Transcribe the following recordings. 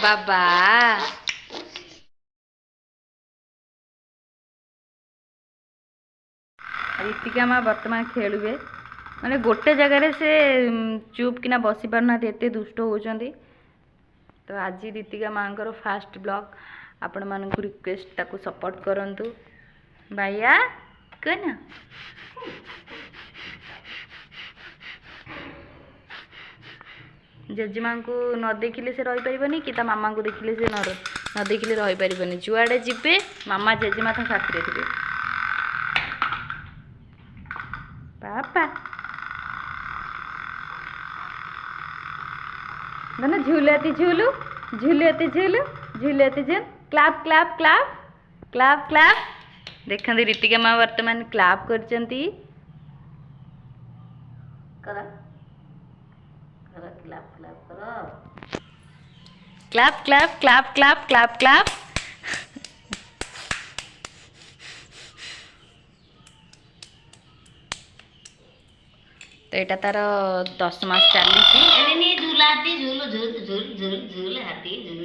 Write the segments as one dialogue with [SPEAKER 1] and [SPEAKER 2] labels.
[SPEAKER 1] बाबा रीतिका माँ बर्तमान खेलुए माने गोटे जगार से चुप किना बसी पारना एते दुष्ट होउचंदी। तो आज रीतिका माँ फास्ट ब्लॉग आपण मानक रिक्वेस्ट ताकू सपोर्ट करंतु भैया कन जेजेमा को न देखिले से रही परिबनी कि ता मामा को देखिले से न देखिले रही परिबनी। जुआड़े जिबे मामा जेजेमा ता साथी रे थिबे। पापा ना झूलती झूलू झूलती झूलू झूलती झूल clap clap clap clap clap देखते रीतिका माँ वर्तमान क्लाप करचंती। Clap clap clap clap clap clap तो यहाँ तार 10 मास चली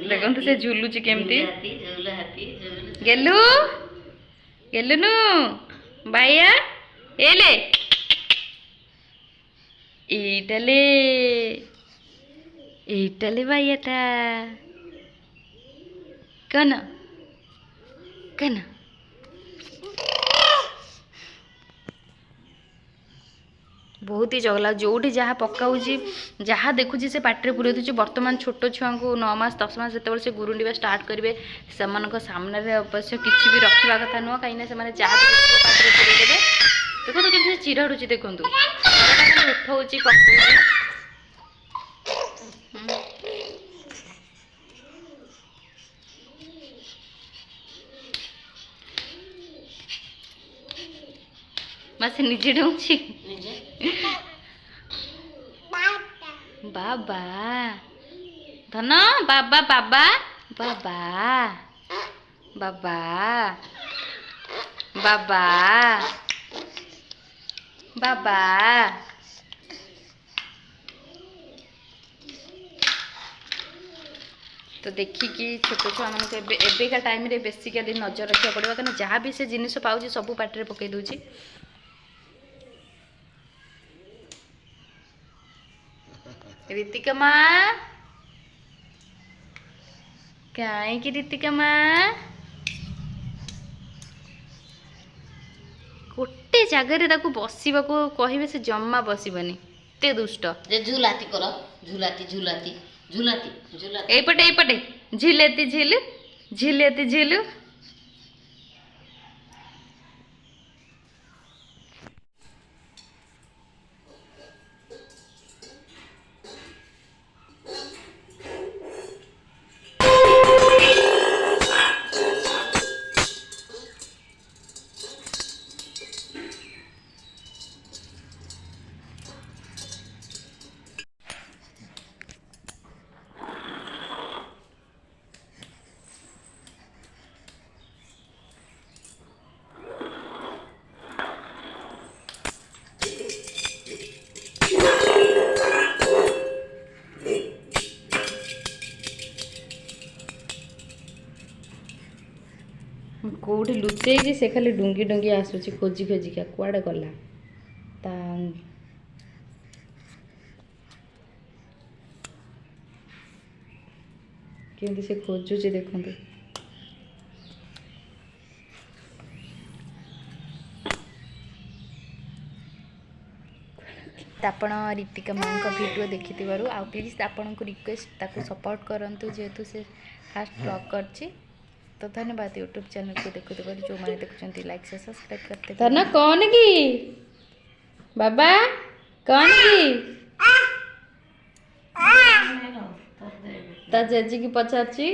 [SPEAKER 1] देखो तो से झुलुची केमती गेलु गेलुनु भैया एले इटले इटले भैयाटा कन कन बहुत ही चगला जोटी जहाँ पकाऊँगी जहाँ देखुची से पाटे पूरे दूसरी। बर्तमान छोट छुआ को 9 मास 10 मास जो से गुरुंडा स्टार्ट करेंगे से सामने अवश्य किसी भी रखा कथा नुह कहीं से जहाँ पाटे पूरे देवे। देखो तो केमती चिराड़ुची देखो उठाऊँगी पकाऊँगी बस निजे डोंची बाबा धन बाबा बाबा बाबा बाबा बाबा बाबा तो देखिकी छोट छुआ मान एबेका टाइम रे बेसिकली नजर रखा पड़ेगा कहीं जहाँ भी से जिनिस पाऊँ सब पाटे पकई दूची। रीतिका माँ कहीं रीतिका माँ गोटे जगार बसवा कहे से जमा बसबनी एते दुष्ट
[SPEAKER 2] झुलाती कर झुलाती झुलाती झुलाती झुलाती
[SPEAKER 1] एपटे झिलेती झिलु झिलेती झिलु कौटी लुचेगी से खाली डुंगी डुंगी आसूची खोजी खोजिका कुआड़े गला ता केमती से खोजुची देखो आपण रीतिका माँ वीडियो देखी आ प्लीज आपन को रिक्वेस्ट ताको सपोर्ट करंतु जेहेतु से फास्ट ब्लॉग करची। तो धन्यवाद यूट्यूब चैनल को देखते जो मैंने देखुं लाइक से सब्सक्राइब करते ना कौन की बाबा कौन की ता जेजी की पचारची